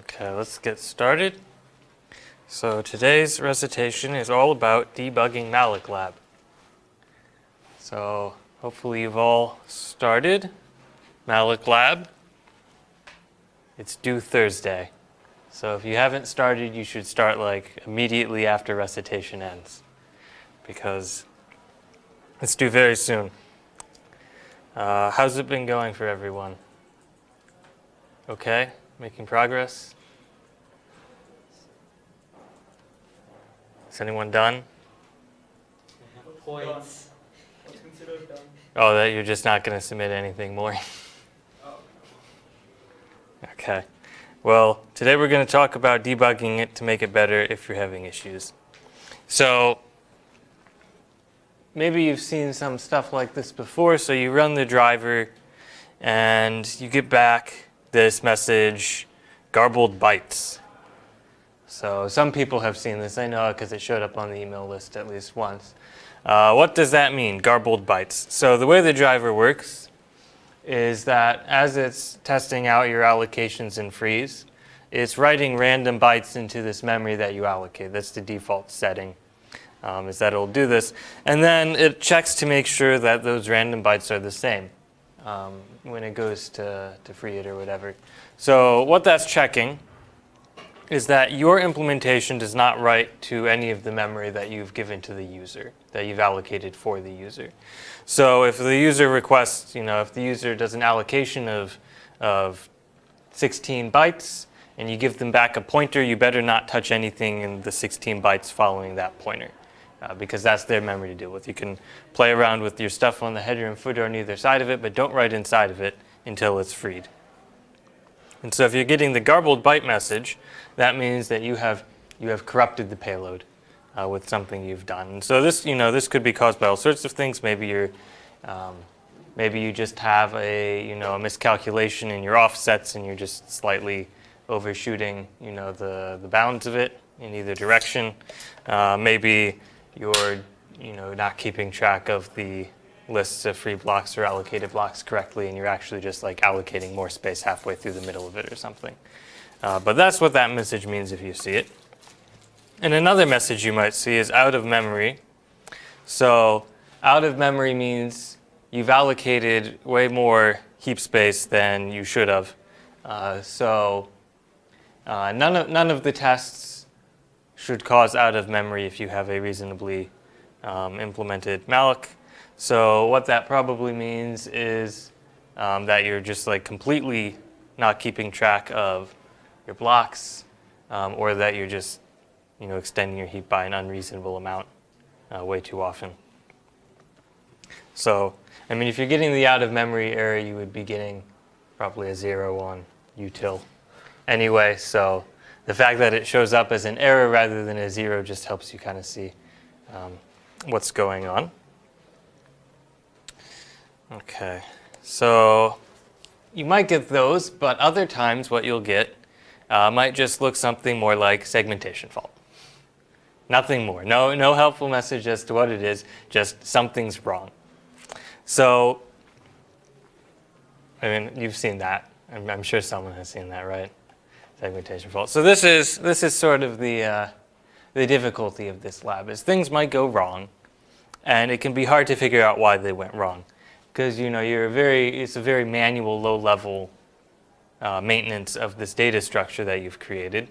Okay, let's get started. So today's recitation is all about debugging Malloc lab. So hopefully you've all started Malloc lab. It's due Thursday. So if you haven't started, you should start like immediately after recitation ends, because it's due very soon. How's it been going for everyone? Okay, making progress? Is anyone done? Points. What's considered done? Oh, that you're just not going to submit anything more? Oh. Okay. Well, today we're going to talk about debugging it to make it better if you're having issues. So maybe you've seen some stuff like this before. So you run the driver and you get back this message, garbled bytes. So some people have seen this. I know because it showed up on the email list at least once. What does that mean, garbled bytes? So the way the driver works is that as it's testing out your allocations in freeze, it's writing random bytes into this memory that you allocate. That's the default setting, is that it'll do this. And then it checks to make sure that those random bytes are the same when it goes to free it or whatever. So what that's checking is that your implementation does not write to any of the memory that you've given to the user, that you've allocated for the user. So if the user requests, if the user does an allocation of 16 bytes and you give them back a pointer, you better not touch anything in the 16 bytes following that pointer, because that's their memory to deal with. You can play around with your stuff on the header and footer on either side of it, but don't write inside of it until it's freed. And so if you're getting the garbled byte message, that means that you have corrupted the payload with something you've done. And so this, this could be caused by all sorts of things. Maybe you just have a miscalculation in your offsets and you're just slightly overshooting the bounds of it in either direction. Maybe you're not keeping track of the lists of free blocks or allocated blocks correctly, and you're actually just like allocating more space halfway through the middle of it or something. But that's what that message means if you see it. And another message you might see is out of memory. So out of memory means you've allocated way more heap space than you should have. None of the tests should cause out of memory if you have a reasonably implemented malloc. So what that probably means is that you're just like completely not keeping track of your blocks, or that you're just extending your heap by an unreasonable amount way too often. So I mean, if you're getting the out of memory error, you would be getting probably a 0 on util anyway. So the fact that it shows up as an error rather than a 0 just helps you kind of see what's going on. Okay, so you might get those, but other times what you'll get might just look something more like segmentation fault. Nothing more. No helpful message as to what it is, just something's wrong. So, I mean, you've seen that. I'm sure someone has seen that, right? Segmentation fault. So this is sort of the difficulty of this lab, is things might go wrong, and it can be hard to figure out why they went wrong. Because it's a very manual, low-level maintenance of this data structure that you've created,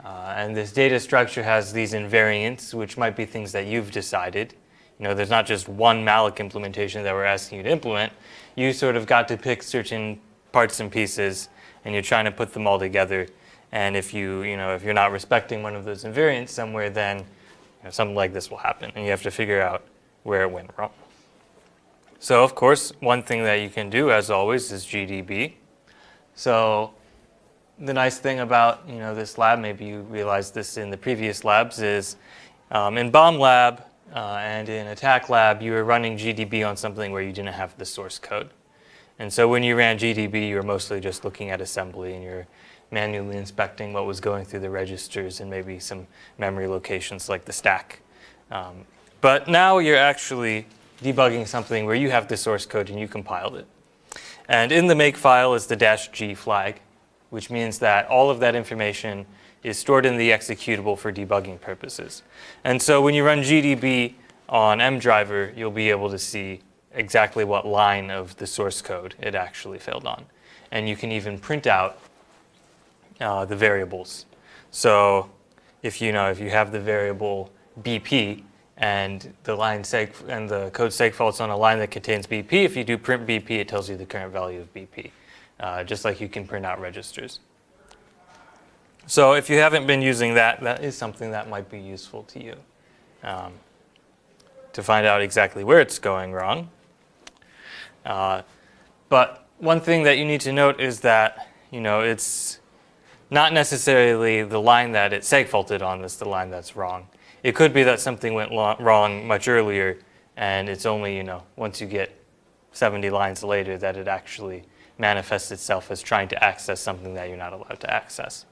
and this data structure has these invariants, which might be things that you've decided. There's not just one malloc implementation that we're asking you to implement. You sort of got to pick certain parts and pieces, and you're trying to put them all together. And if if you're not respecting one of those invariants somewhere, then something like this will happen, and you have to figure out where it went wrong. So of course, one thing that you can do, as always, is GDB. So the nice thing about this lab, maybe you realized this in the previous labs, is in bomb lab and in attack lab, you were running GDB on something where you didn't have the source code. And so when you ran GDB, you were mostly just looking at assembly, and you're manually inspecting what was going through the registers and maybe some memory locations like the stack. But now you're actually debugging something where you have the source code and you compiled it. And in the make file is the -g flag. which means that all of that information is stored in the executable for debugging purposes. And so when you run GDB on mDriver, you'll be able to see exactly what line of the source code it actually failed on. And you can even print out the variables. So if you have the variable BP and the line seg and the code seg fault's on a line that contains BP, if you do print BP, it tells you the current value of BP, just like you can print out registers. So if you haven't been using that, that is something that might be useful to you to find out exactly where it's going wrong. But one thing that you need to note is that it's not necessarily the line that it seg faulted on that's the line that's wrong. It could be that something went wrong much earlier, and it's only once you get 70 lines later that it actually manifests itself as trying to access something that you're not allowed to access.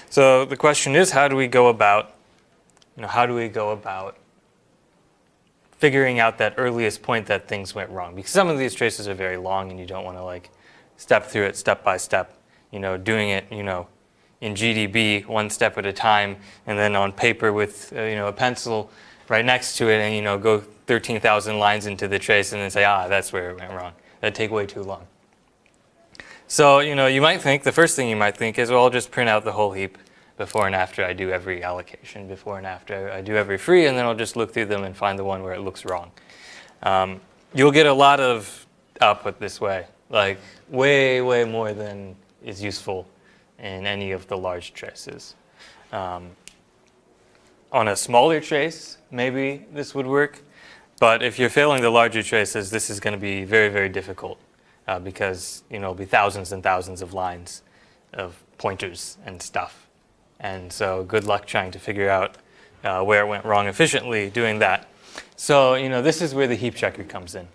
So the question is, how do we go about figuring out that earliest point that things went wrong? Because some of these traces are very long, and you don't want to step through it step by step. Doing it in GDB one step at a time, and then on paper with a pencil right next to it, and go 13,000 lines into the trace, and then say, that's where it went wrong. That'd take way too long. So you might think, the first thing you might think is, well, I'll just print out the whole heap before and after I do every allocation, before and after I do every free, and then I'll just look through them and find the one where it looks wrong. You'll get a lot of output this way, like way more than is useful in any of the large traces. On a smaller trace, maybe this would work, but if you're failing the larger traces, this is going to be very difficult because it'll be thousands and thousands of lines of pointers and stuff. And so good luck trying to figure out where it went wrong efficiently doing that. So this is where the heap checker comes in.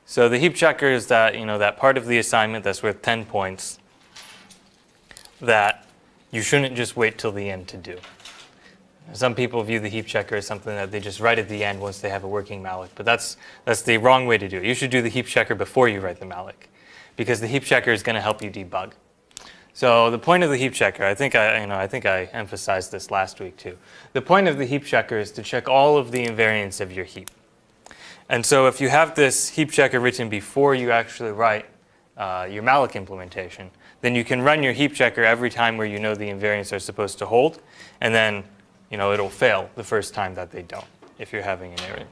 So the heap checker is that that part of the assignment that's worth 10 points that you shouldn't just wait till the end to do. Some people view the heap checker as something that they just write at the end once they have a working malloc, but that's the wrong way to do it. You should do the heap checker before you write the malloc, because the heap checker is going to help you debug. So the point of the heap checker, I think I emphasized this last week too. The point of the heap checker is to check all of the invariants of your heap. And so if you have this heap checker written before you actually write your malloc implementation, then you can run your heap checker every time where the invariants are supposed to hold, and then it'll fail the first time that they don't, if you're having an error.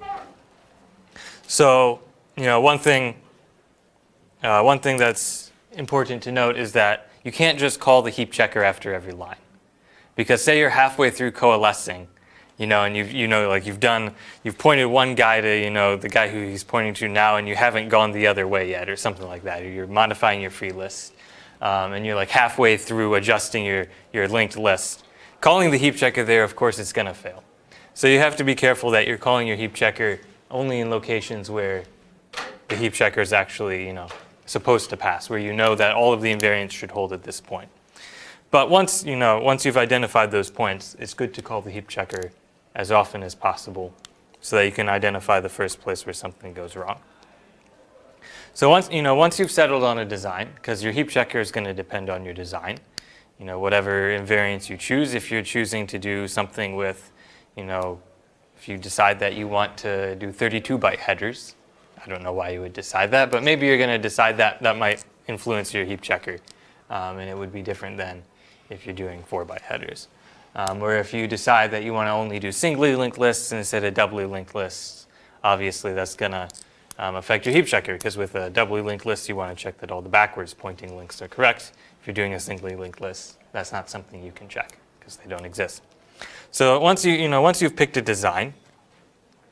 So one thing that's important to note is that you can't just call the heap checker after every line, because say you're halfway through coalescing, and you've pointed one guy to the guy who he's pointing to now, and you haven't gone the other way yet, or something like that, or you're modifying your free list. And you're halfway through adjusting your linked list. Calling the heap checker there, of course, it's going to fail. So you have to be careful that you're calling your heap checker only in locations where the heap checker is actually supposed to pass, where that all of the invariants should hold at this point. But once you've identified those points, it's good to call the heap checker as often as possible so that you can identify the first place where something goes wrong. So once you've settled on a design, because your heap checker is going to depend on your design, whatever invariants you choose. If you're choosing to do something with, if you decide that you want to do 32-byte headers, I don't know why you would decide that, but maybe you're going to decide that might influence your heap checker, and it would be different than if you're doing 4-byte headers. Or if you decide that you want to only do singly linked lists instead of doubly linked lists, obviously that's going to affect your heap checker, because with a doubly linked list, you want to check that all the backwards pointing links are correct. If you're doing a singly linked list, that's not something you can check because they don't exist. So once you've picked a design,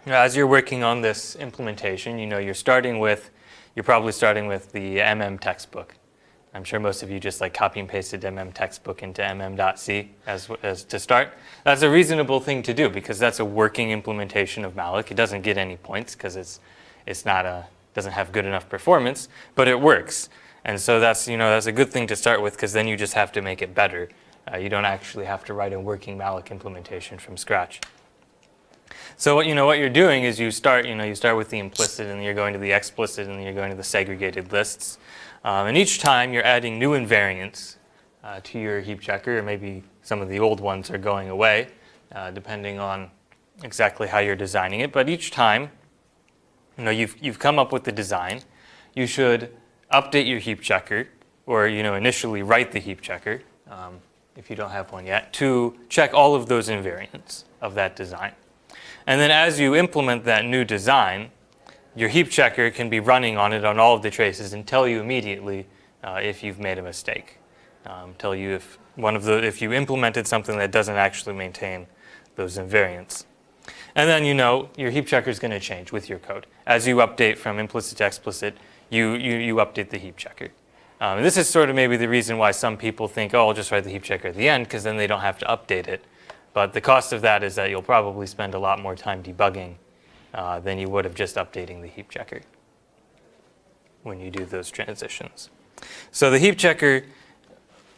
as you're working on this implementation, you're probably starting with the MM textbook. I'm sure most of you just copy and pasted MM textbook into mm.c as to start. That's a reasonable thing to do because that's a working implementation of malloc. It doesn't get any points because doesn't have good enough performance, but it works. And so that's a good thing to start with, because then you just have to make it better. You don't actually have to write a working malloc implementation from scratch. So what you're doing is you start with the implicit, and then you're going to the explicit, and then you're going to the segregated lists. And each time you're adding new invariants to your heap checker, or maybe some of the old ones are going away, depending on exactly how you're designing it. But each time, you've come up with the design, you should update your heap checker, or initially write the heap checker, if you don't have one yet, to check all of those invariants of that design. And then as you implement that new design, your heap checker can be running on it on all of the traces and tell you immediately if you've made a mistake. Tell you if you implemented something that doesn't actually maintain those invariants. And then your heap checker is going to change with your code. As you update from implicit to explicit, you update the heap checker. And this is sort of maybe the reason why some people think, oh, I'll just write the heap checker at the end, because then they don't have to update it. But the cost of that is that you'll probably spend a lot more time debugging than you would have just updating the heap checker when you do those transitions. So the heap checker,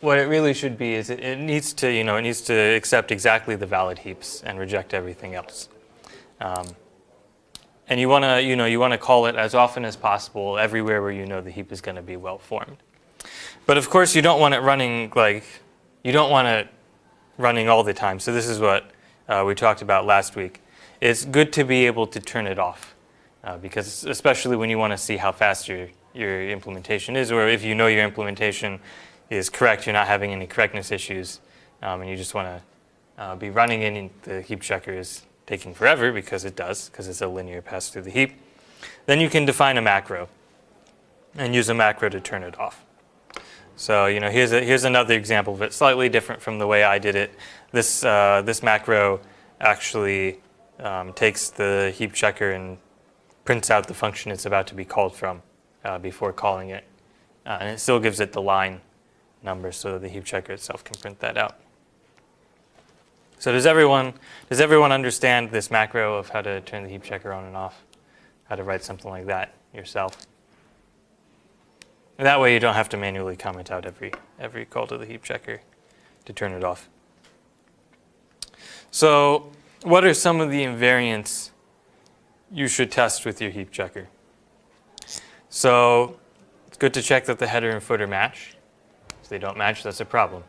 what it really should be is it needs to accept exactly the valid heaps and reject everything else. And you want to call it as often as possible everywhere where the heap is going to be well formed. But of course you don't want it running running all the time. So this is what we talked about last week. It's good to be able to turn it off because especially when you want to see how fast your implementation is, or if your implementation is correct, you're not having any correctness issues, and you just want to be running in, the heap checker is taking forever because it does, because it's a linear pass through the heap. Then you can define a macro and use a macro to turn it off. So here's another example of it, slightly different from the way I did it. This macro actually takes the heap checker and prints out the function it's about to be called from before calling it. And it still gives it the line number so that the heap checker itself can print that out. So does everyone understand this macro of how to turn the heap checker on and off? How to write something like that yourself? And that way you don't have to manually comment out every call to the heap checker to turn it off. So what are some of the invariants you should test with your heap checker? So it's good to check that the header and footer match. If they don't match, that's a problem.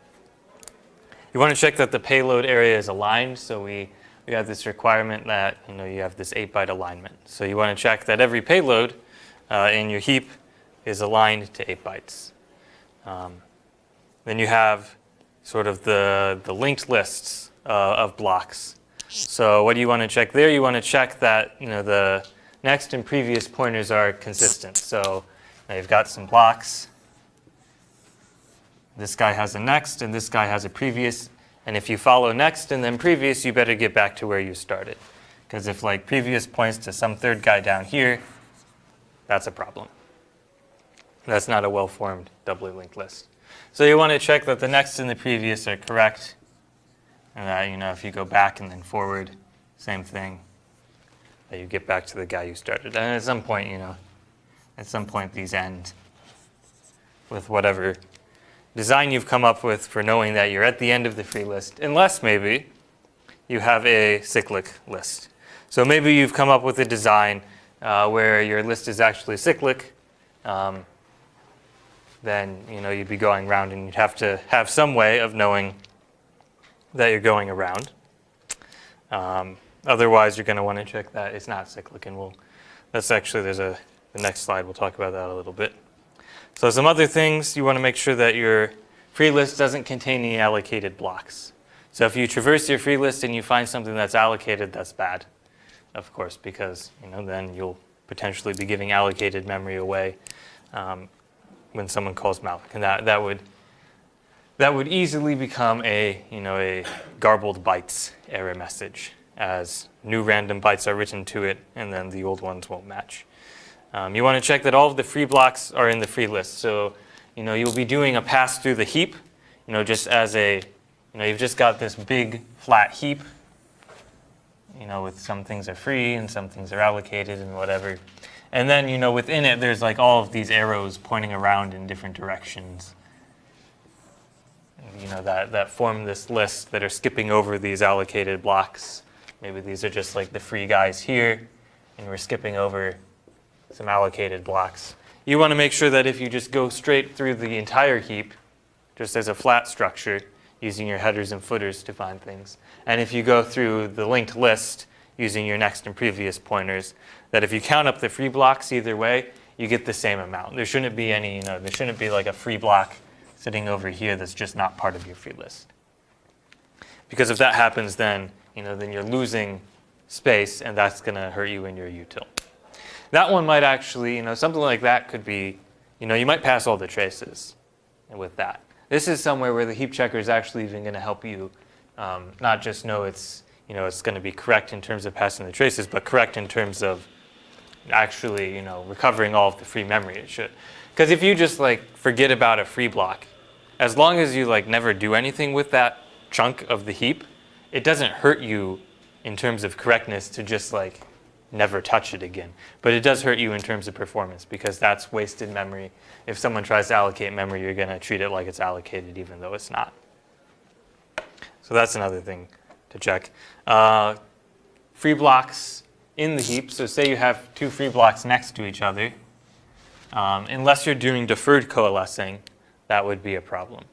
You want to check that the payload area is aligned. So we have this requirement that you have this 8-byte alignment. So you want to check that every payload in your heap is aligned to 8 bytes. Then you have sort of the linked lists of blocks. So what do you want to check there? You want to check that the next and previous pointers are consistent. So now you've got some blocks. This guy has a next, and this guy has a previous. And if you follow next and then previous, you better get back to where you started. Because if previous points to some third guy down here, that's a problem. That's not a well-formed doubly linked list. So you want to check that the next and the previous are correct. And that, if you go back and then forward, same thing. That you get back to the guy you started. And at some point, these end with whatever design you've come up with for knowing that you're at the end of the free list, unless maybe you have a cyclic list. So maybe you've come up with a design where your list is actually cyclic. Then you'd be going around and you'd have to have some way of knowing that you're going around. Otherwise, you're going to want to check that it's not cyclic, and the next slide we'll talk about that a little bit. So some other things, you want to make sure that your free list doesn't contain any allocated blocks. So if you traverse your free list and you find something that's allocated, that's bad, of course, because then you'll potentially be giving allocated memory away when someone calls malloc, and that would easily become a garbled bytes error message, as new random bytes are written to it, and then the old ones won't match. You want to check that all of the free blocks are in the free list. So you'll be doing a pass through the heap, just as you've just got this big flat heap, with some things are free and some things are allocated and whatever. And then, within it, there's all of these arrows pointing around in different directions, that form this list that are skipping over these allocated blocks. Maybe these are just the free guys here, and we're skipping over some allocated blocks. you want to make sure that if you just go straight through the entire heap, just as a flat structure, using your headers and footers to find things, and if you go through the linked list using your next and previous pointers, that if you count up the free blocks either way, you get the same amount. There shouldn't be any, there shouldn't be like a free block sitting over here that's just not part of your free list. Because if that happens, then, then you're losing space, and that's going to hurt you in your util. That one might actually, something like that could be, you might pass all the traces with that. This is somewhere where the heap checker is actually even going to help you not just know it's going to be correct in terms of passing the traces, but correct in terms of actually, recovering all of the free memory it should. Because if you just forget about a free block, as long as you never do anything with that chunk of the heap, it doesn't hurt you in terms of correctness to just never touch it again. But it does hurt you in terms of performance, because that's wasted memory. If someone tries to allocate memory, you're going to treat it like it's allocated even though it's not. So that's another thing to check. Free blocks in the heap. So say you have two free blocks next to each other. Unless you're doing deferred coalescing, that would be a problem.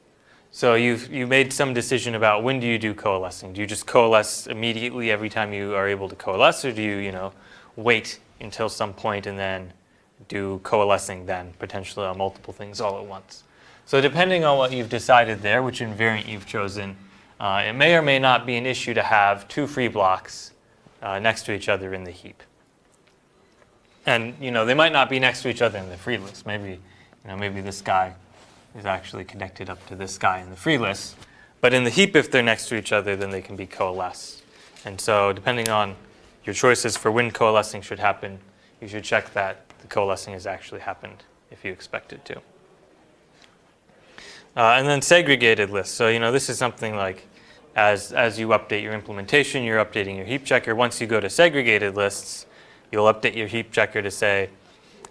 So you made some decision about when do you do coalescing. Do you just coalesce immediately every time you are able to coalesce, or do you wait until some point and then do coalescing then, potentially on multiple things all at once? So depending on what you've decided there, which invariant you've chosen, it may or may not be an issue to have two free blocks next to each other in the heap. And they might not be next to each other in the free list. Maybe maybe this guy is actually connected up to this guy in the free list. But in the heap, if they're next to each other, then they can be coalesced. And so depending on your choices for when coalescing should happen, you should check that the coalescing has actually happened if you expect it to. And then segregated lists. So this is something as you update your implementation, you're updating your heap checker. Once you go to segregated lists, you'll update your heap checker to say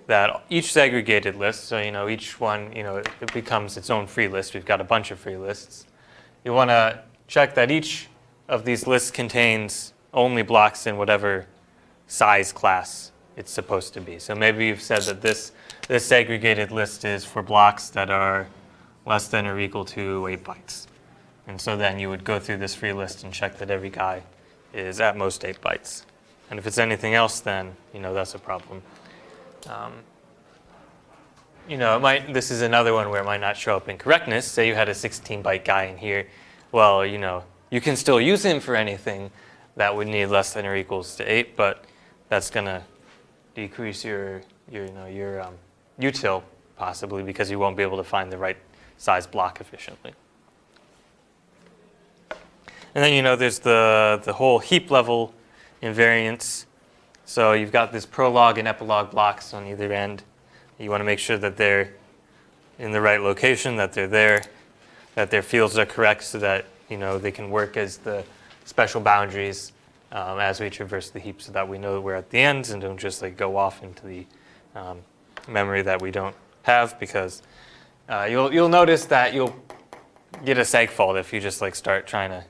that each segregated list, so each one, it becomes its own free list. We've got a bunch of free lists. You want to check that each of these lists contains only blocks in whatever size class it's supposed to be. So maybe you've said that this segregated list is for blocks that are less than or equal to 8 bytes. And so then you would go through this free list and check that every guy is at most 8 bytes. And if it's anything else, then that's a problem. This is another one where it might not show up in correctness. Say you had a 16-byte guy in here. Well, you can still use him for anything that would need less than or equals to 8, but that's going to decrease your util possibly, because you won't be able to find the right size block efficiently. And then there's the whole heap level invariance. So you've got this prologue and epilogue blocks on either end. You want to make sure that they're in the right location, that they're there, that their fields are correct, so that they can work as the special boundaries as we traverse the heap, so that we know that we're at the ends and don't just go off into the memory that we don't have. Because you'll notice that you'll get a seg fault if you just start trying to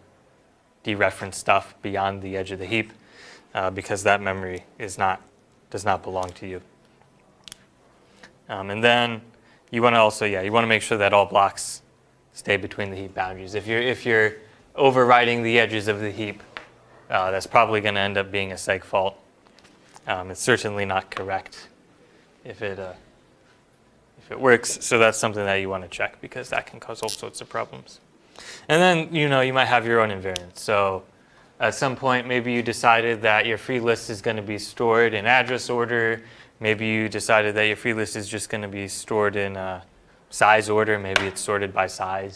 dereference stuff beyond the edge of the heap. Because that memory does not belong to you. And then you want to also, you want to make sure that all blocks stay between the heap boundaries. If you're overriding the edges of the heap, that's probably going to end up being a seg fault. It's certainly not correct if it works. So that's something that you want to check, because that can cause all sorts of problems. And then you might have your own invariance. So at some point, maybe you decided that your free list is going to be stored in address order. Maybe you decided that your free list is just going to be stored in size order. Maybe it's sorted by to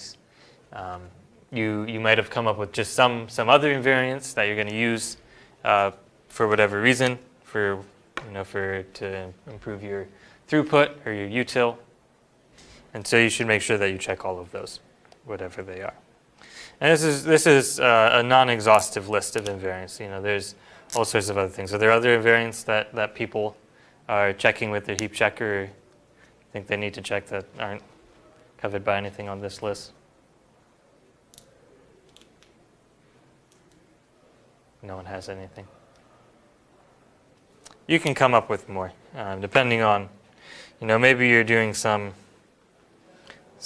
you might have come up with just some other invariance that you're going to use for whatever reason, to improve your throughput or your util. And so you should make sure that you check all of those, whatever they are. And this is a non-exhaustive list of invariants. There's all sorts of other things. Are there other invariants that people are checking with their heap checker, or think they need to check that aren't covered by anything on this list? No one has anything. You can come up with more, depending on maybe you're doing some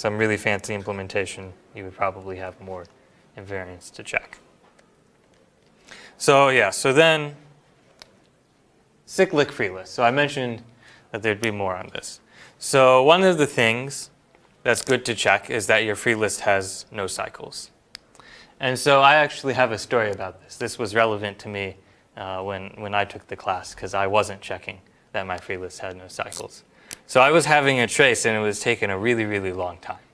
really fancy implementation, you would probably have more invariants to check. So yeah, so then cyclic free list. So I mentioned that there'd be more on this. So one of the things that's good to check is that your free list has no cycles. And so I actually have a story about this. This was relevant to me when I took the class because I wasn't checking that my free list had no cycles. So I was having a trace and it was taking a really, really long time.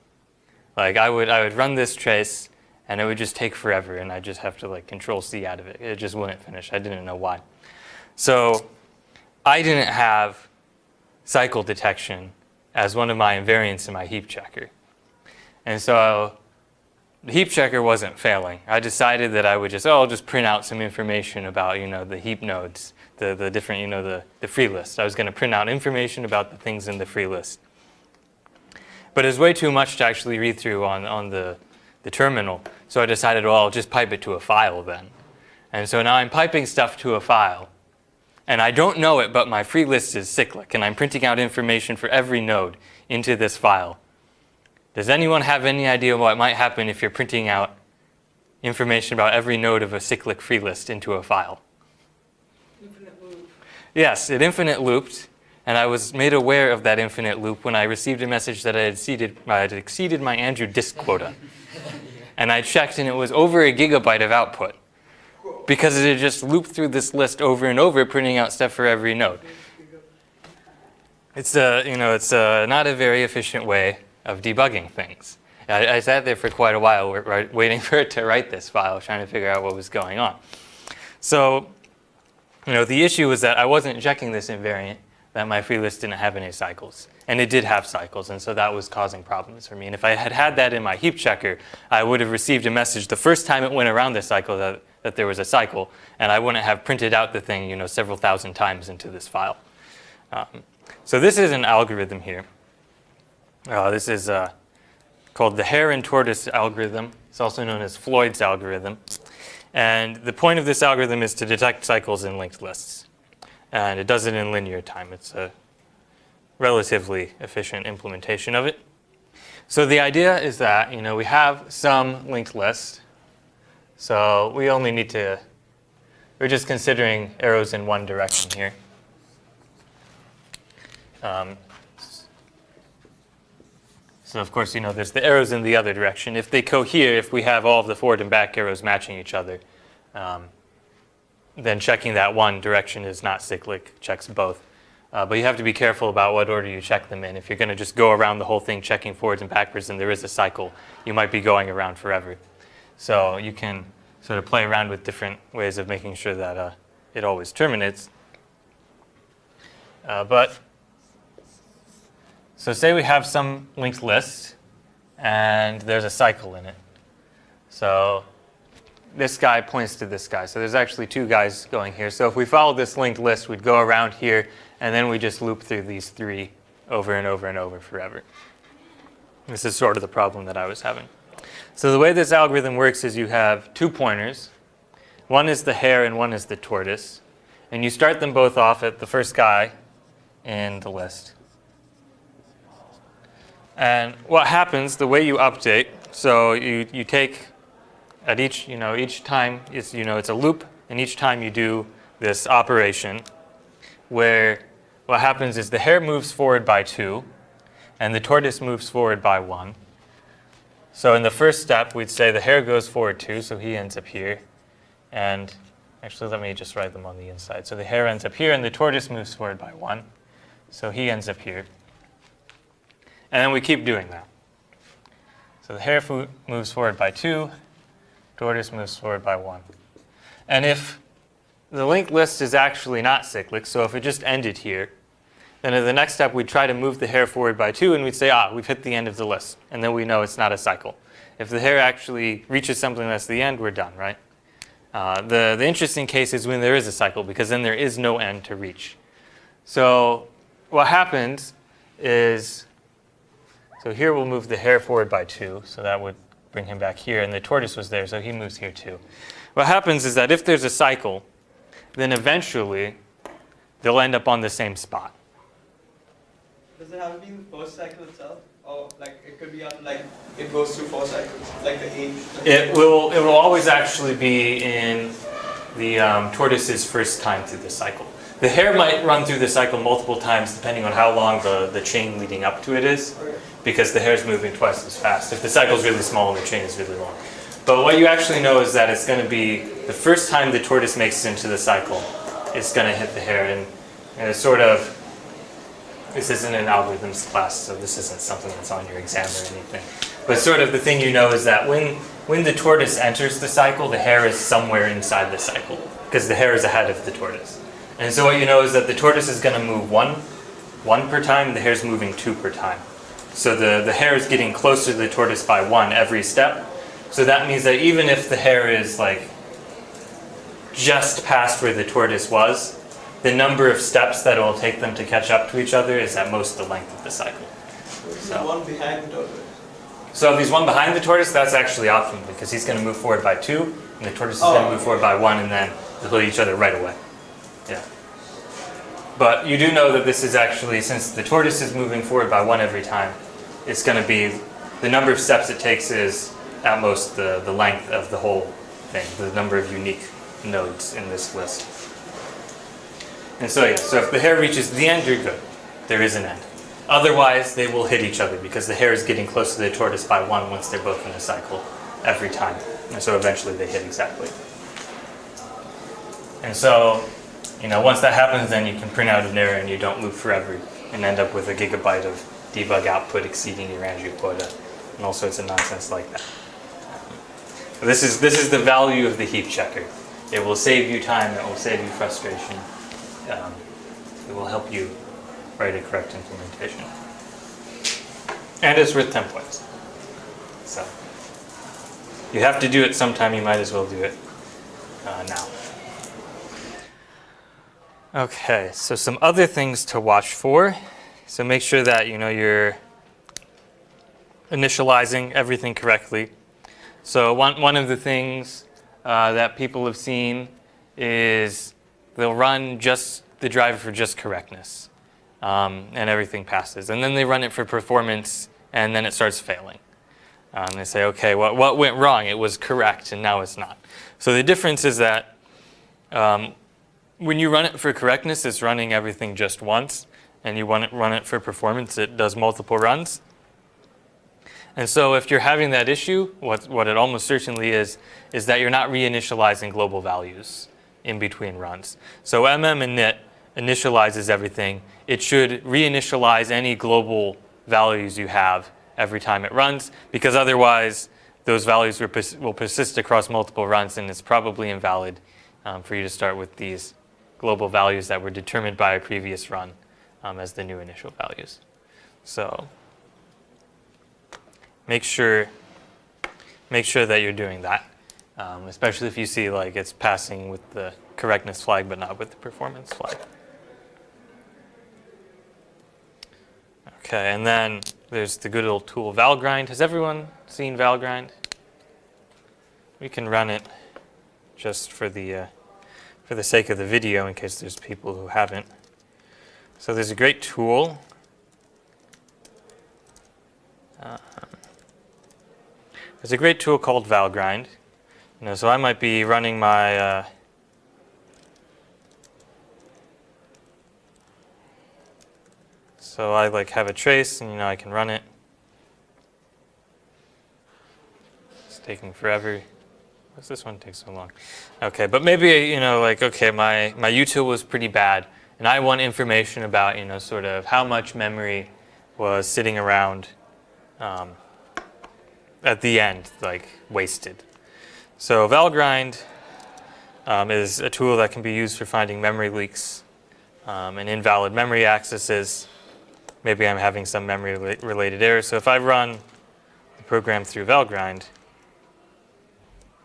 Like I would run this trace and it would just take forever and I'd just have to like control C out of it. It just wouldn't finish. I didn't know why. So I didn't have cycle detection as one of my invariants in my heap checker. And so the heap checker wasn't failing. I decided that I would I'll just print out some information about, the heap nodes, the different, the free list. I was going to print out information about the things in the free list. But it was way too much to actually read through on the terminal. So I decided, well, I'll just pipe it to a file then. And so now I'm piping stuff to a file. And I don't know it, but my free list is cyclic. And I'm printing out information for every node into this file. Does anyone have any idea what might happen if you're printing out information about every node of a cyclic free list into a file? Infinite loop. Yes, it infinite looped. And I was made aware of that infinite loop when I received a message that I had exceeded my Andrew disk quota. And I checked and it was over a gigabyte of output. Because it had just looped through this list over and over, printing out stuff for every node. It's not a very efficient way of debugging things. I sat there for quite a while waiting for it to write this file, trying to figure out what was going on. So, the issue was that I wasn't checking this invariant, that my free list didn't have any cycles. And it did have cycles, and so that was causing problems for me. And if I had had that in my heap checker, I would have received a message the first time it went around the cycle that there was a cycle, and I wouldn't have printed out the thing, several thousand times into this file. So this is an algorithm here. This is called the hare and tortoise algorithm. It's also known as Floyd's algorithm. And the point of this algorithm is to detect cycles in linked lists. And it does it in linear time. It's a relatively efficient implementation of it. So the idea is that, we have some linked list. So we only need to, we're just considering arrows in one direction here. So of course, there's the arrows in the other direction. If they cohere, if we have all of the forward and back arrows matching each other, then checking that one direction is not cyclic, checks both. But you have to be careful about what order you check them in. If you're going to just go around the whole thing checking forwards and backwards and there is a cycle, you might be going around forever. So you can sort of play around with different ways of making sure that it always terminates. So say we have some linked list and there's a cycle in it. So this guy points to this guy. So there's actually two guys going here. So if we follow this linked list, we'd go around here and then we just loop through these three over and over and over forever. This is sort of the problem that I was having. So the way this algorithm works is you have two pointers. One is the hare and one is the tortoise. And you start them both off at the first guy in the list. And what happens, the way you update, so you take at each time, it's a loop, and each time you do this operation where what happens is the hare moves forward by 2, and the tortoise moves forward by 1. So in the first step, we'd say the hare goes forward 2, so he ends up here. And actually, let me just write them on the inside. So the hare ends up here, and the tortoise moves forward by 1. So he ends up here. And then we keep doing that. So the hare moves forward by 2, tortoise moves forward by 1. And if the linked list is actually not cyclic, so if it just ended here, then in the next step we'd try to move the hare forward by 2 and we'd say, we've hit the end of the list. And then we know it's not a cycle. If the hare actually reaches something that's the end, we're done, right? The interesting case is when there is a cycle, because then there is no end to reach. So what happens is, so here we'll move the hare forward by 2, so that would bring him back here, and the tortoise was there, so he moves here too. What happens is that if there's a cycle, then eventually they'll end up on the same spot. Does it have to be in the first cycle itself? Or like it could be after like it goes through 4 cycles, like the age? It will always actually be in the tortoise's first time through the cycle. The hare might run through the cycle multiple times depending on how long the chain leading up to it is, because the hare's moving twice as fast. If the cycle's really small and the chain is really long. But what you actually know is that it's going to be the first time the tortoise makes it into the cycle, it's going to hit the hare. And it's sort of, this isn't an algorithms class, so this isn't something that's on your exam or anything. But sort of the thing you know is that when the tortoise enters the cycle, the hare is somewhere inside the cycle, because the hare is ahead of the tortoise. And so what you know is that the tortoise is going to move one per time, the hare's moving 2 per time. So the hare is getting closer to the tortoise by 1 every step. So that means that even if the hare is like just past where the tortoise was, the number of steps that it will take them to catch up to each other is at most the length of the cycle. So one behind the tortoise. So if he's one behind the tortoise, that's actually optional, because he's going to move forward by 2, and the tortoise is going to move forward by 1, and then they'll hit each other right away. Yeah. But you do know that this is actually, since the tortoise is moving forward by 1 every time, it's going to be, the number of steps it takes is at most the length of the whole thing, the number of unique nodes in this list. And so yeah, so if the hare reaches the end, you're good. There is an end. Otherwise, they will hit each other, because the hare is getting close to the tortoise by 1 once they're both in a cycle every time. And so eventually they hit exactly. And so, you know, once that happens, then you can print out an error and you don't loop forever and end up with a gigabyte of debug output exceeding your Andrew quota and all sorts of nonsense like that. This is the value of the heap checker. It will save you time, it will save you frustration. It will help you write a correct implementation. And it's worth 10 points. So, you have to do it sometime, you might as well do it now. Okay, so some other things to watch for. So make sure that you're initializing everything correctly. So one of the things that people have seen is they'll run just the driver for just correctness, and everything passes. And then they run it for performance, and then it starts failing. They say, okay, what went wrong? It was correct, and now it's not. So the difference is that when you run it for correctness, it's running everything just once, and you run it for performance, it does multiple runs. And so if you're having that issue, what it almost certainly is that you're not reinitializing global values in between runs. So MM init initializes everything. It should reinitialize any global values you have every time it runs, because otherwise those values will persist across multiple runs, and it's probably invalid for you to start with these global values that were determined by a previous run as the new initial values. So make sure that you're doing that, especially if you see like it's passing with the correctness flag but not with the performance flag. Okay, and then there's the good old tool valgrind. Has everyone seen valgrind? We can run it just for the sake of the video in case there's people who haven't. So there's a great tool. There's a great tool called valgrind. So I might be running my so I have a trace, and I can run it. It's taking forever. What's this one take so long? Okay, but maybe okay, my util was pretty bad, and I want information about sort of how much memory was sitting around at the end, wasted. So valgrind is a tool that can be used for finding memory leaks and invalid memory accesses. Maybe I'm having some memory-related error. So if I run the program through valgrind,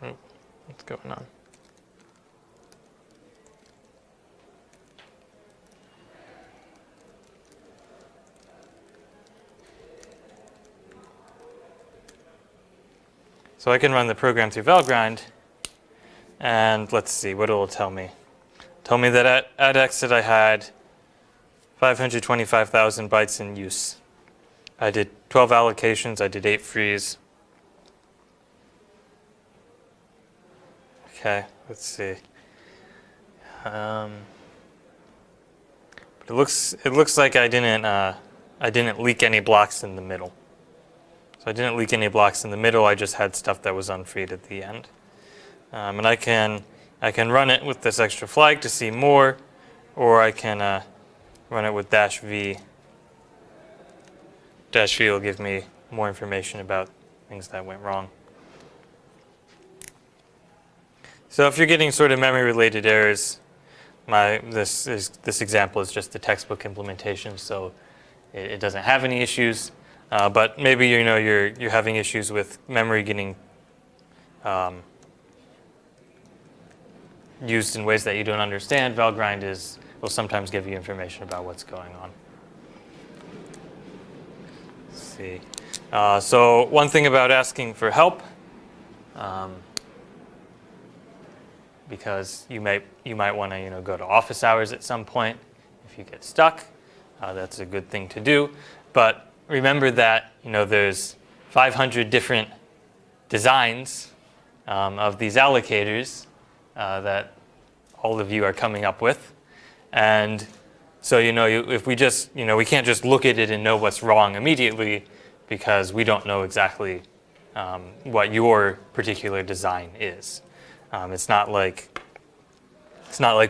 what's going on? So I can run the program through valgrind, and let's see, what it will tell me. Tell me that at exit I had 525,000 bytes in use. I did 12 allocations, I did 8 frees. Okay, let's see. But it looks like I didn't leak any blocks in the middle. So I didn't leak any blocks in the middle. I just had stuff that was unfreed at the end. And I can run it with this extra flag to see more, or I can run it with -v. -v will give me more information about things that went wrong. So if you're getting sort of memory-related errors, this example is just the textbook implementation, so it doesn't have any issues. But maybe you're having issues with memory getting used in ways that you don't understand. Valgrind will sometimes give you information about what's going on. Let's see. So one thing about asking for help, because you might want to go to office hours at some point if you get stuck. That's a good thing to do. But remember that there's 500 different designs of these allocators that all of you are coming up with, and so if we just we can't just look at it and know what's wrong immediately, because we don't know exactly what your particular design is. It's not like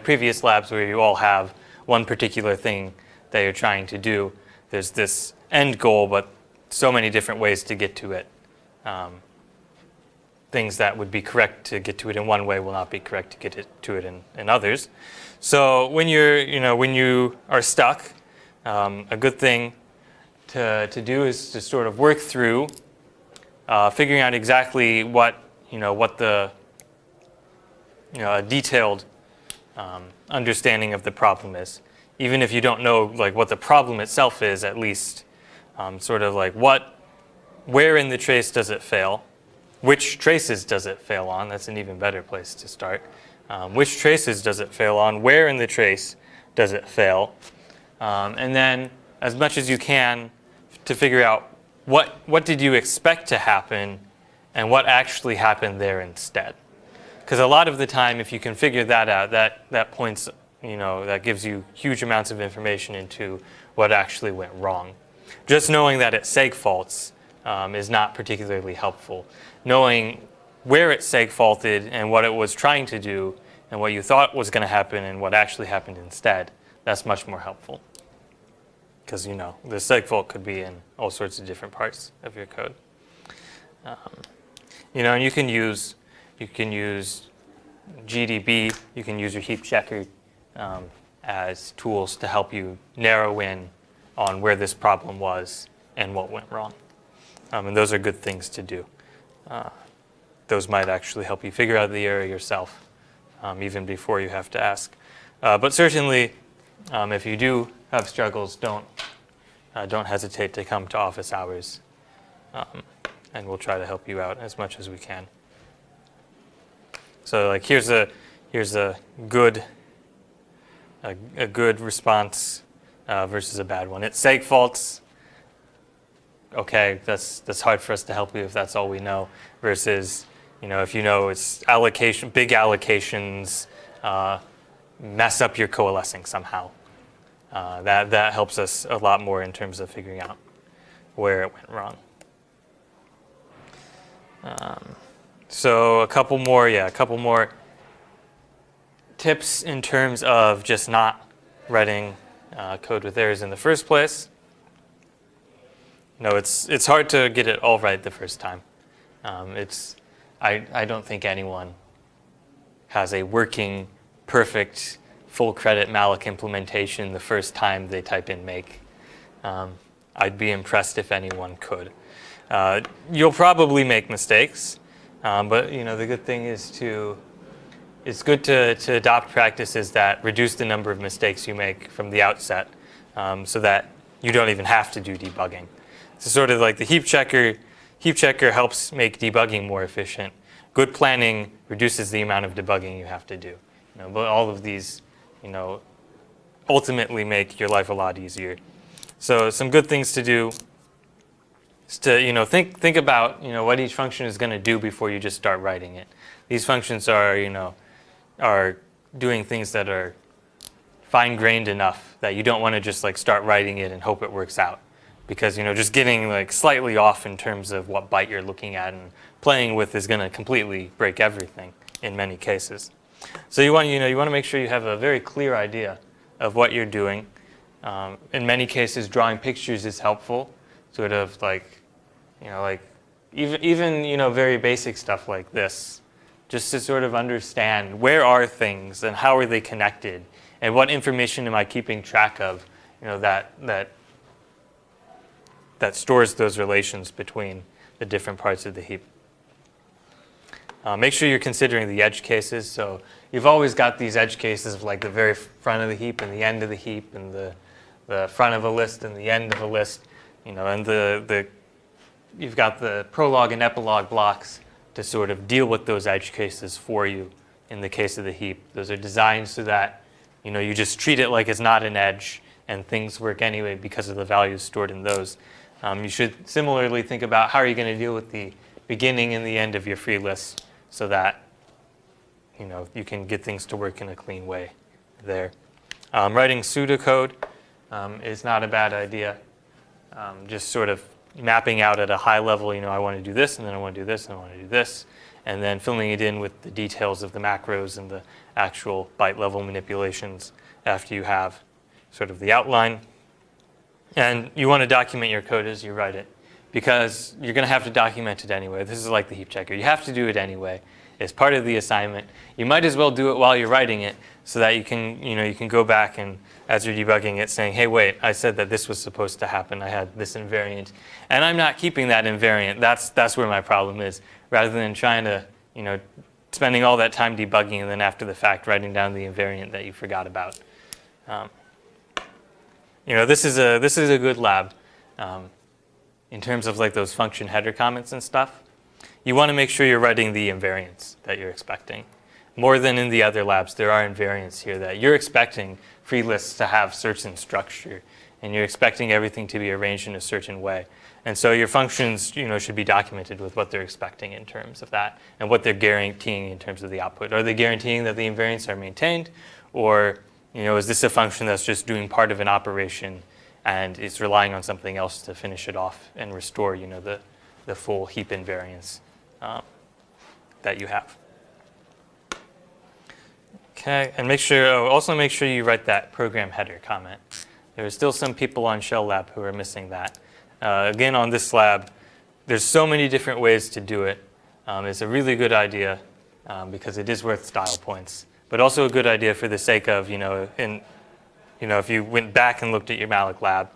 previous labs where you all have one particular thing that you're trying to do. There's this end goal, but so many different ways to get to it. Things that would be correct to get to it in one way will not be correct to get to it in others. So when you are stuck, a good thing to do is to sort of work through figuring out exactly what the a detailed understanding of the problem is. Even if you don't know what the problem itself is, at least sort of where in the trace does it fail? Which traces does it fail on? That's an even better place to start. Which traces does it fail on? Where in the trace does it fail? And then, as much as you can, to figure out what did you expect to happen and what actually happened there instead. Because a lot of the time, if you can figure that out, that points, that gives you huge amounts of information into what actually went wrong. Just knowing that it seg faults is not particularly helpful. Knowing where it seg faulted and what it was trying to do and what you thought was going to happen and what actually happened instead, that's much more helpful. Because the seg fault could be in all sorts of different parts of your code. And you can use GDB, you can use your heap checker as tools to help you narrow in on where this problem was and what went wrong. And those are good things to do. Those might actually help you figure out the error yourself, even before you have to ask. But certainly, if you do have struggles, don't hesitate to come to office hours, and we'll try to help you out as much as we can. So here's a good response versus a bad one. It seg faults. Okay, that's hard for us to help you if that's all we know. Versus, if it's big allocations mess up your coalescing somehow. That helps us a lot more in terms of figuring out where it went wrong. So a couple more tips in terms of just not writing code with errors in the first place. It's hard to get it all right the first time. I don't think anyone has a working, perfect, full credit Malloc implementation the first time they type in make. I'd be impressed if anyone could. You'll probably make mistakes, but the good thing is it's good to adopt practices that reduce the number of mistakes you make from the outset, so that you don't even have to do debugging. So sort of like the heap checker helps make debugging more efficient. Good planning reduces the amount of debugging you have to do. But all of these, ultimately make your life a lot easier. So some good things to do is to think about what each function is going to do before you just start writing it. These functions are doing things that are fine-grained enough that you don't want to just like start writing it and hope it works out, because just getting like slightly off in terms of what byte you're looking at and playing with is going to completely break everything in many cases. So you want to make sure you have a very clear idea of what you're doing. In many cases, drawing pictures is helpful, sort of like even very basic stuff like this, just to sort of understand where are things and how are they connected and what information am I keeping track of, that stores those relations between the different parts of the heap. Make sure you're considering the edge cases. So you've always got these edge cases of like the very front of the heap and the end of the heap and the front of a list and the end of a list, and you've got the prologue and epilogue blocks to sort of deal with those edge cases for you in the case of the heap. Those are designed so that you just treat it like it's not an edge and things work anyway because of the values stored in those. You should similarly think about how are you going to deal with the beginning and the end of your free list so that you can get things to work in a clean way there. Writing pseudocode is not a bad idea. Just sort of mapping out at a high level, I want to do this, and then I want to do this, and I want to do this, and then filling it in with the details of the macros and the actual byte level manipulations after you have sort of the outline. And you want to document your code as you write it, because you're going to have to document it anyway. This is like the heap checker. You have to do it anyway. It's part of the assignment. You might as well do it while you're writing it so that you can go back and as you're debugging it saying, hey, wait, I said that this was supposed to happen. I had this invariant. And I'm not keeping that invariant. That's where my problem is. Rather than trying to, spending all that time debugging and then after the fact writing down the invariant that you forgot about. This is a good lab in terms of like those function header comments and stuff. You want to make sure you're writing the invariants that you're expecting. More than in the other labs, there are invariants here that you're expecting free lists to have certain structure, and you're expecting everything to be arranged in a certain way. And so your functions, should be documented with what they're expecting in terms of that and what they're guaranteeing in terms of the output. Are they guaranteeing that the invariants are maintained, or is this a function that's just doing part of an operation and it's relying on something else to finish it off and restore, the full heap invariance that you have. Okay, and also make sure you write that program header comment. There are still some people on Shell Lab who are missing that. Again, on this lab, there's so many different ways to do it. It's a really good idea because it is worth style points, but also a good idea for the sake of, if you went back and looked at your Malloc lab,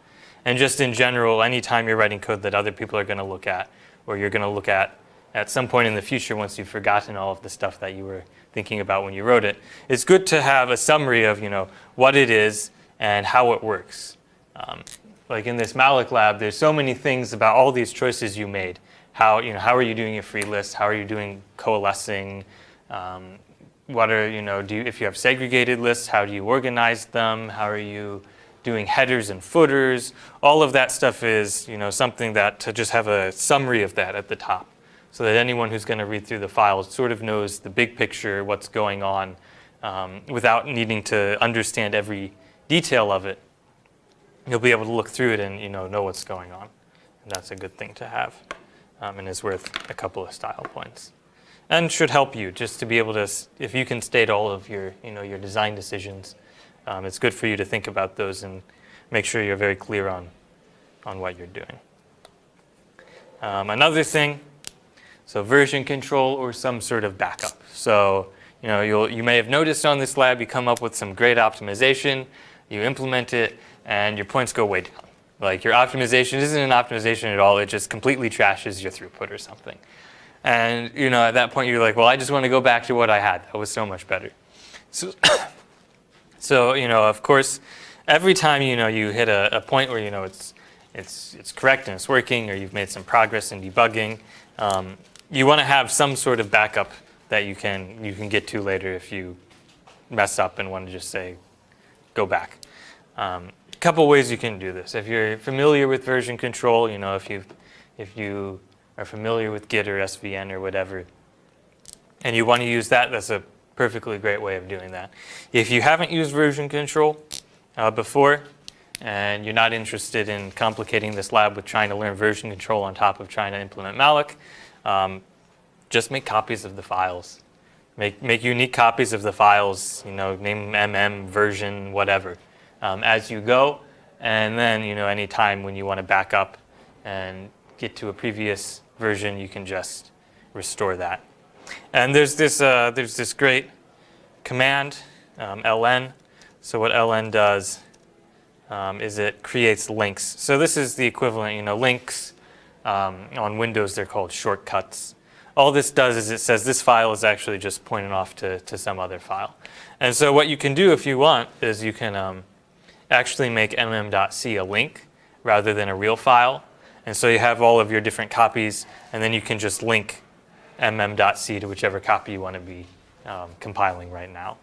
and just in general, anytime you're writing code that other people are going to look at, or you're going to look at some point in the future once you've forgotten all of the stuff that you were thinking about when you wrote it, it's good to have a summary of what it is and how it works. Like in this Malloc lab, there's so many things about all these choices you made. How are you doing your free list? How are you doing coalescing? What are if you have segregated lists, how do you organize them? How are you doing headers and footers? All of that stuff is something that to just have a summary of that at the top, so that anyone who's going to read through the files sort of knows the big picture, what's going on, without needing to understand every detail of it. You'll be able to look through it and know what's going on, and that's a good thing to have, and is worth a couple of style points, and should help you just to be able to, if you can state all of your your design decisions. It's good for you to think about those and make sure you're very clear on what you're doing. Another thing. So version control or some sort of backup. So you may have noticed on this lab you come up with some great optimization, you implement it, and your points go way down. Like your optimization isn't an optimization at all, it just completely trashes your throughput or something. And at that point you're like, well, I just want to go back to what I had. That was so much better. So of course, every time you hit a point where it's correct and it's working, or you've made some progress in debugging, you want to have some sort of backup that you can get to later if you mess up and want to just say, go back. A couple ways you can do this. If you're familiar with version control, if you are familiar with Git or SVN or whatever, and you want to use that, that's a perfectly great way of doing that. If you haven't used version control before, and you're not interested in complicating this lab with trying to learn version control on top of trying to implement Malloc, just make copies of the files. Make unique copies of the files, name mm, version, whatever, as you go. And then, any time when you want to back up and get to a previous version, you can just restore that. And there's this great command, ln. So what ln does is it creates links. So this is the equivalent, links on Windows, they're called shortcuts. All this does is it says this file is actually just pointing off to some other file. And so what you can do if you want is you can actually make mm.c a link rather than a real file. And so you have all of your different copies, and then you can just link mm.c to whichever copy you want to be compiling right now.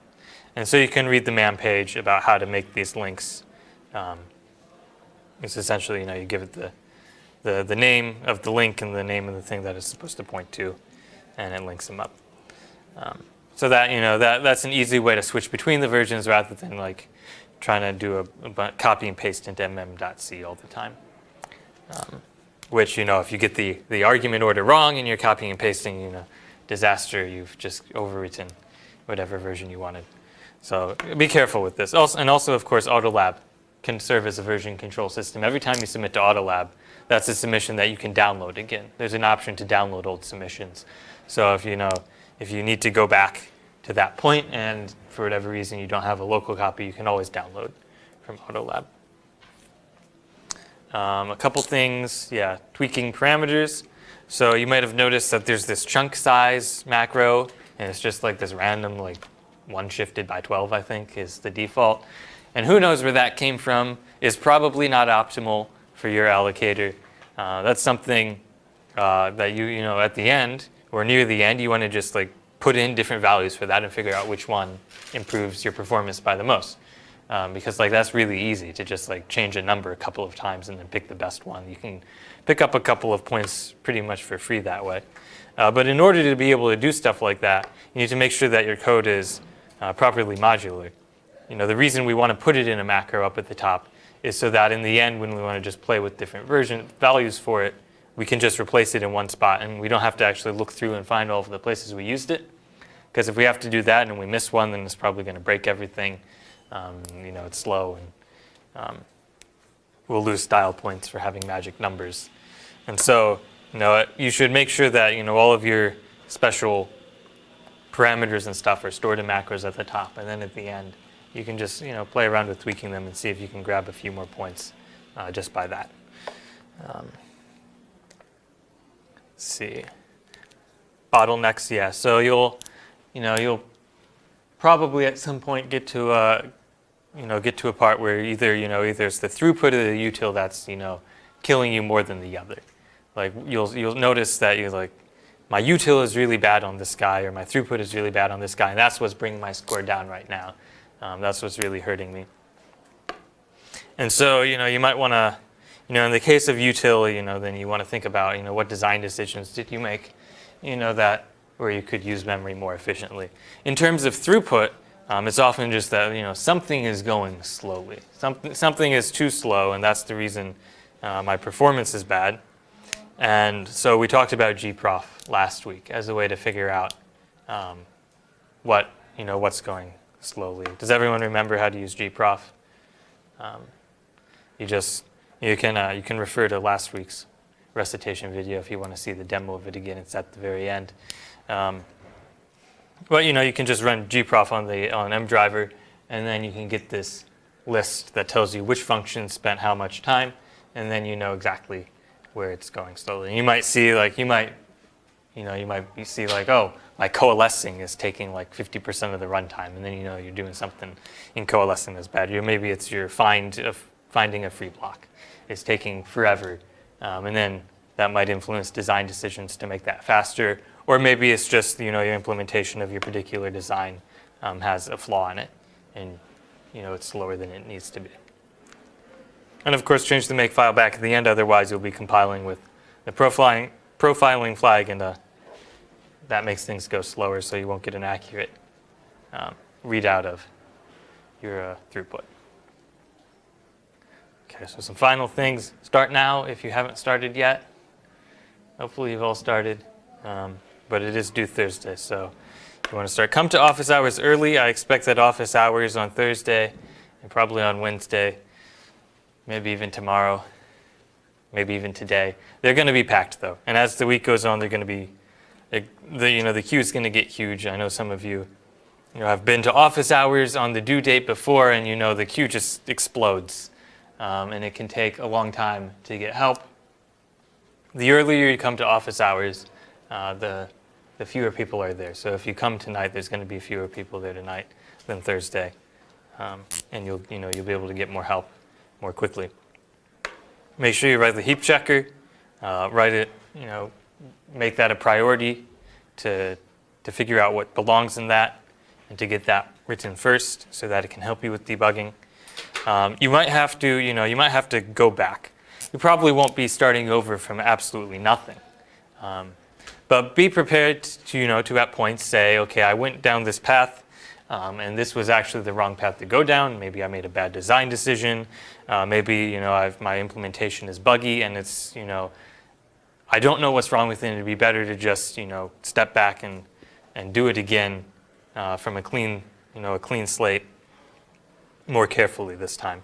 And so you can read the man page about how to make these links. It's essentially, you give it the name of the link and the name of the thing that it's supposed to point to, and it links them up. So that that's an easy way to switch between the versions rather than like trying to do a copy and paste into mm.c all the time. Which if you get the argument order wrong and you're copying and pasting, disaster. You've just overwritten whatever version you wanted. So be careful with this. Also, of course, Autolab can serve as a version control system. Every time you submit to Autolab, that's a submission that you can download again. There's an option to download old submissions. So if you need to go back to that point and for whatever reason you don't have a local copy, you can always download from Autolab. A couple things, tweaking parameters. So you might have noticed that there's this chunk size macro, and it's just like this random 1 shifted by 12, I think, is the default. And who knows where that came from, is probably not optimal for your allocator. That's something that you at the end or near the end, you want to just put in different values for that and figure out which one improves your performance by the most. Because that's really easy to just change a number a couple of times and then pick the best one. You can pick up a couple of points pretty much for free that way. But in order to be able to do stuff like that, you need to make sure that your code is properly modular. The reason we want to put it in a macro up at the top is so that in the end, when we want to just play with different version values for it, we can just replace it in one spot, and we don't have to actually look through and find all of the places we used it. Because if we have to do that and we miss one, then it's probably going to break everything. It's slow, and we'll lose style points for having magic numbers. And so, you should make sure that all of your special parameters and stuff are stored in macros at the top, and then at the end, you can just play around with tweaking them and see if you can grab a few more points just by that. Let's see, bottlenecks. So you'll probably at some point get to a part where either it's the throughput of the util that's killing you more than the other. You'll notice that you're my util is really bad on this guy, or my throughput is really bad on this guy, and that's what's bringing my score down right now. That's what's really hurting me. And so you might want to in the case of util, then you want to think about what design decisions did you make that where you could use memory more efficiently. In terms of throughput, it's often just that something is going slowly. Something is too slow, and that's the reason my performance is bad. And so we talked about gprof last week as a way to figure out what's going slowly. Does everyone remember how to use gprof? You can refer to last week's recitation video if you want to see the demo of it again. It's at the very end. But you can just run gprof on mdriver, and then you can get this list that tells you which function spent how much time, and then you know exactly where it's going slowly. And you might see oh, my coalescing is taking 50% of the runtime, and then you're doing something in coalescing that's bad. Maybe it's your finding a free block. It's taking forever, and then that might influence design decisions to make that faster. Or maybe it's just your implementation of your particular design has a flaw in it, and it's slower than it needs to be. And of course, change the make file back at the end. Otherwise, you'll be compiling with the profiling flag, and that makes things go slower, so you won't get an accurate readout of your throughput. Okay, so some final things. Start now if you haven't started yet. Hopefully you've all started, but it is due Thursday, so if you want to start, come to office hours early. I expect that office hours on Thursday and probably on Wednesday, maybe even tomorrow, maybe even today. They're going to be packed though, and as the week goes on, they're going to be the queue is going to get huge. I know some of you, have been to office hours on the due date before, and the queue just explodes, and it can take a long time to get help. The earlier you come to office hours, the fewer people are there. So if you come tonight, there's going to be fewer people there tonight than Thursday, and you'll be able to get more help more quickly. Make sure you write the heap checker. Write it, make that a priority to figure out what belongs in that and to get that written first so that it can help you with debugging. You might have to go back. You probably won't be starting over from absolutely nothing. But be prepared to at points say, okay, I went down this path, and this was actually the wrong path to go down. Maybe I made a bad design decision. Maybe my implementation is buggy, and it's I don't know what's wrong with it. It'd be better to just step back and do it again from a clean slate, more carefully this time.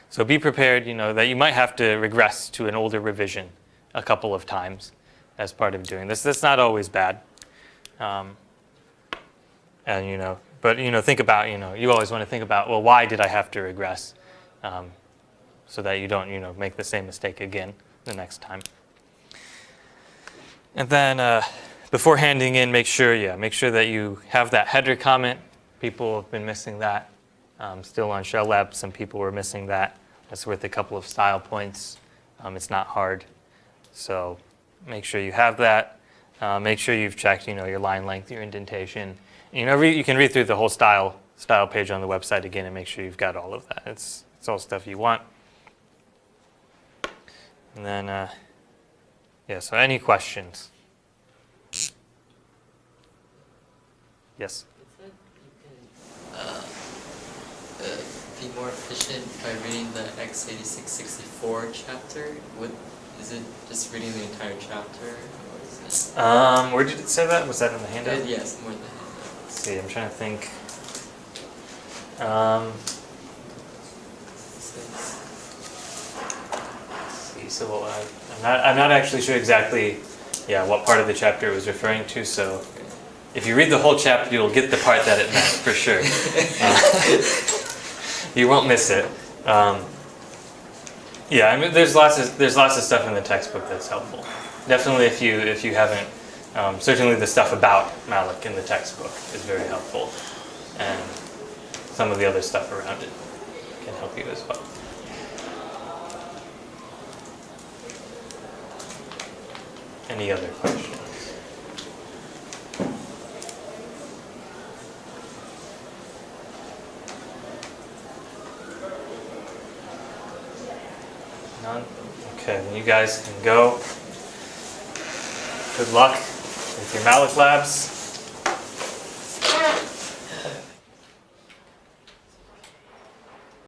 So be prepared, that you might have to regress to an older revision a couple of times as part of doing this. That's not always bad. But think about, you always want to think about, well, why did I have to regress? So that you don't, make the same mistake again the next time. And then before handing in, make sure that you have that header comment. People have been missing that. Still on Shell Lab, some people were missing that. That's worth a couple of style points. It's not hard. So make sure you have that. Make sure you've checked, your line length, your indentation. You can read through the whole style page on the website again and make sure you've got all of that. It's all stuff you want. And then, so any questions? Yes? You can be more efficient by reading the x86-64 chapter. Is it just reading the entire chapter, or is it? Where did it say that? Was that in the handout? Yes, more than the handout. Let's see, I'm trying to think. So I'm not actually sure exactly, what part of the chapter it was referring to. So if you read the whole chapter, you'll get the part that it meant for sure. You won't miss it. There's lots of stuff in the textbook that's helpful. Definitely, if you haven't, certainly the stuff about Malloc in the textbook is very helpful, and some of the other stuff around it can help you as well. Any other questions? None? Okay, then you guys can go. Good luck with your Malloc labs.